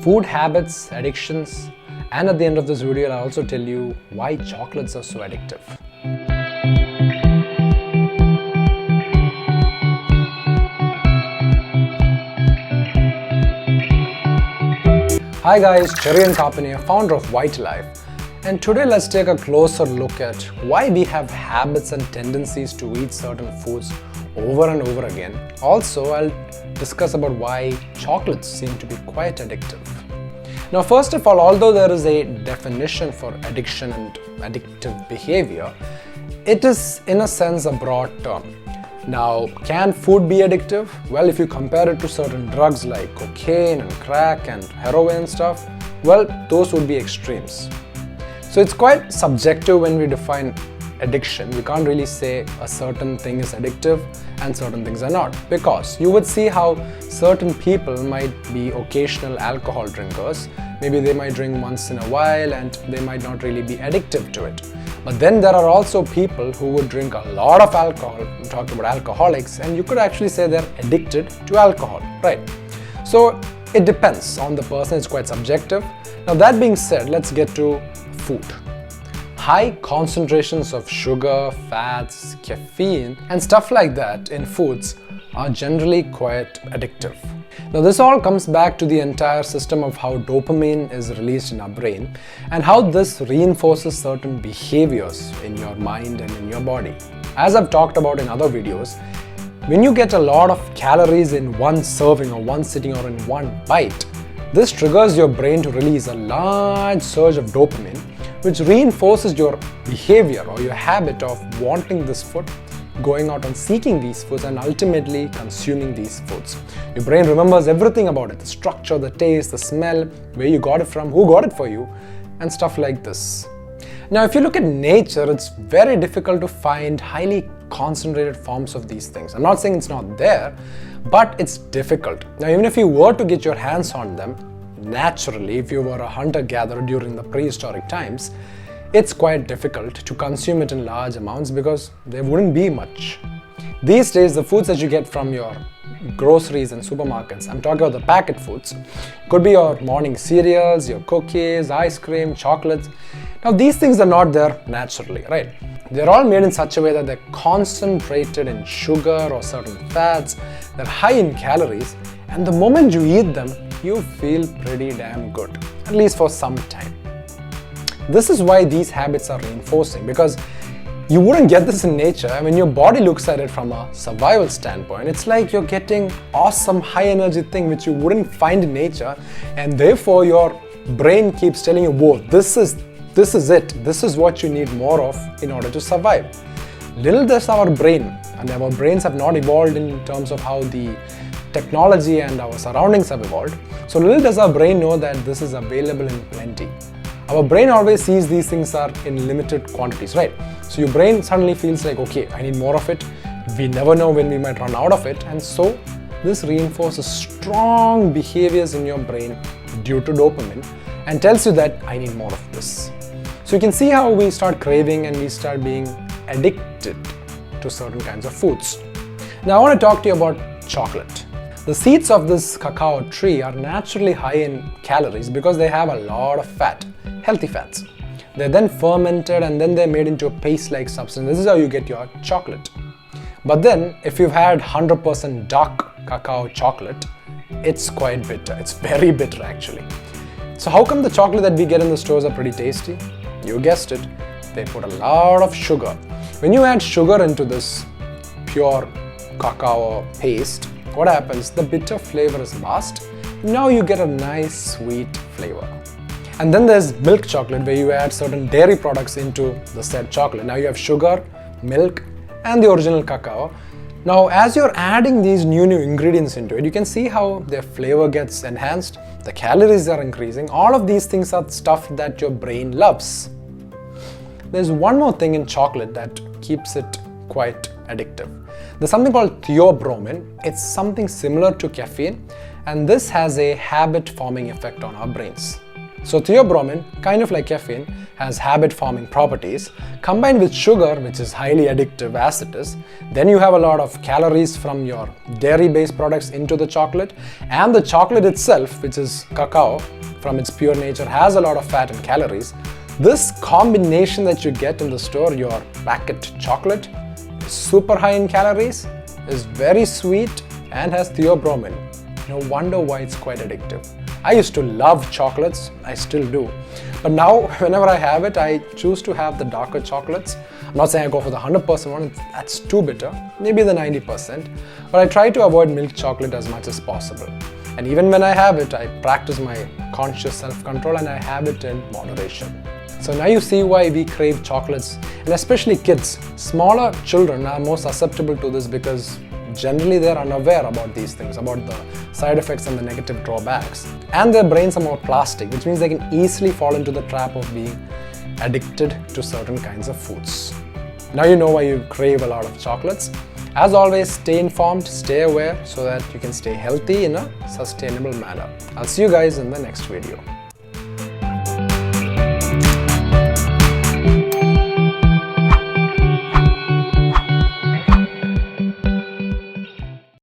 food habits, addictions, and at the end of this video I'll also tell you why chocolates are so addictive. Hi guys, Cherian Kappen here, founder of Ytalife, and today let's take a closer look at why we have habits and tendencies to eat certain foods over and over again. Also, I'll discuss about why chocolates seem to be quite addictive. Now, first of all, although there is a definition for addiction and addictive behavior, it is in a sense a broad term. Now, can food be addictive? Well, if you compare it to certain drugs like cocaine and crack and heroin and stuff, well, those would be extremes. So it's quite subjective when we define addiction. We can't really say a certain thing is addictive and certain things are not, because you would see how certain people might be occasional alcohol drinkers. Maybe they might drink once in a while and they might not really be addictive to it. But then there are also people who would drink a lot of alcohol. I'm talking about alcoholics, and you could actually say they're addicted to alcohol, right? So it depends on the person, it's quite subjective. Now that being said, let's get to food. High concentrations of sugar, fats, caffeine, and stuff like that in foods are generally quite addictive. Now this all comes back to the entire system of how dopamine is released in our brain and how this reinforces certain behaviors in your mind and in your body. As I've talked about in other videos, when you get a lot of calories in one serving or one sitting or in one bite, this triggers your brain to release a large surge of dopamine, which reinforces your behavior or your habit of wanting this food, going out and seeking these foods, and ultimately consuming these foods. Your brain remembers everything about it, the structure, the taste, the smell, where you got it from, who got it for you, and stuff like this. Now, if you look at nature, it's very difficult to find highly concentrated forms of these things. I'm not saying it's not there, but it's difficult. Now, even if you were to get your hands on them, naturally, if you were a hunter-gatherer during the prehistoric times, it's quite difficult to consume it in large amounts because there wouldn't be much. These days, the foods that you get from your groceries and supermarkets, I'm talking about the packet foods, could be your morning cereals, your cookies, ice cream, chocolates. Now, these things are not there naturally, right? They're all made in such a way that they're concentrated in sugar or certain fats, they're high in calories, and the moment you eat them, you feel pretty damn good, at least for some time. This is why these habits are reinforcing, because you wouldn't get this in nature. I mean, your body looks at it from a survival standpoint. It's like you're getting awesome high energy thing which you wouldn't find in nature, and therefore your brain keeps telling you, whoa, this is it. This is what you need more of in order to survive. Little does our brain, and our brains have not evolved in terms of how the technology and our surroundings have evolved. So little does our brain know that this is available in plenty. Our brain always sees these things are in limited quantities, right? So your brain suddenly feels like, okay, I need more of it. We never know when we might run out of it. And so this reinforces strong behaviors in your brain due to dopamine and tells you that I need more of this. So you can see how we start craving and we start being addicted to certain kinds of foods. Now I want to talk to you about chocolate. The seeds of this cacao tree are naturally high in calories because they have a lot of fat, healthy fats. They're then fermented and then they're made into a paste-like substance. This is how you get your chocolate. But then, if you've had 100% dark cacao chocolate, it's quite bitter. It's very bitter actually. So how come the chocolate that we get in the stores are pretty tasty? You guessed it, they put a lot of sugar. When you add sugar into this pure cacao paste, what happens? The bitter flavor is lost. Now you get a nice sweet flavor. And then there's milk chocolate, where you add certain dairy products into the said chocolate. Now you have sugar, milk, and the original cacao. Now as you're adding these new ingredients into it, you can see how their flavor gets enhanced, the calories are increasing. All of these things are stuff that your brain loves. There's one more thing in chocolate that keeps it quite addictive. There's something called Theobromine. It's something similar to caffeine, and this has a habit-forming effect on our brains. So theobromine, kind of like caffeine, has habit-forming properties. Combined with sugar, which is highly addictive as it is, then you have a lot of calories from your dairy-based products into the chocolate, and the chocolate itself, which is cacao, from its pure nature, has a lot of fat and calories. This combination that you get in the store, your packet chocolate, is super high in calories, is very sweet, and has theobromine. No wonder why it's quite addictive. I used to love chocolates, I still do. But now, whenever I have it, I choose to have the darker chocolates. I'm not saying I go for the 100% one, that's too bitter, maybe the 90%. But I try to avoid milk chocolate as much as possible. And even when I have it, I practice my conscious self-control and I have it in moderation. So now you see why we crave chocolates, and especially kids. Smaller children are more susceptible to this because generally they are unaware about these things, about the side effects and the negative drawbacks. And their brains are more plastic, which means they can easily fall into the trap of being addicted to certain kinds of foods. Now you know why you crave a lot of chocolates. As always, stay informed, stay aware so that you can stay healthy in a sustainable manner. I'll see you guys in the next video.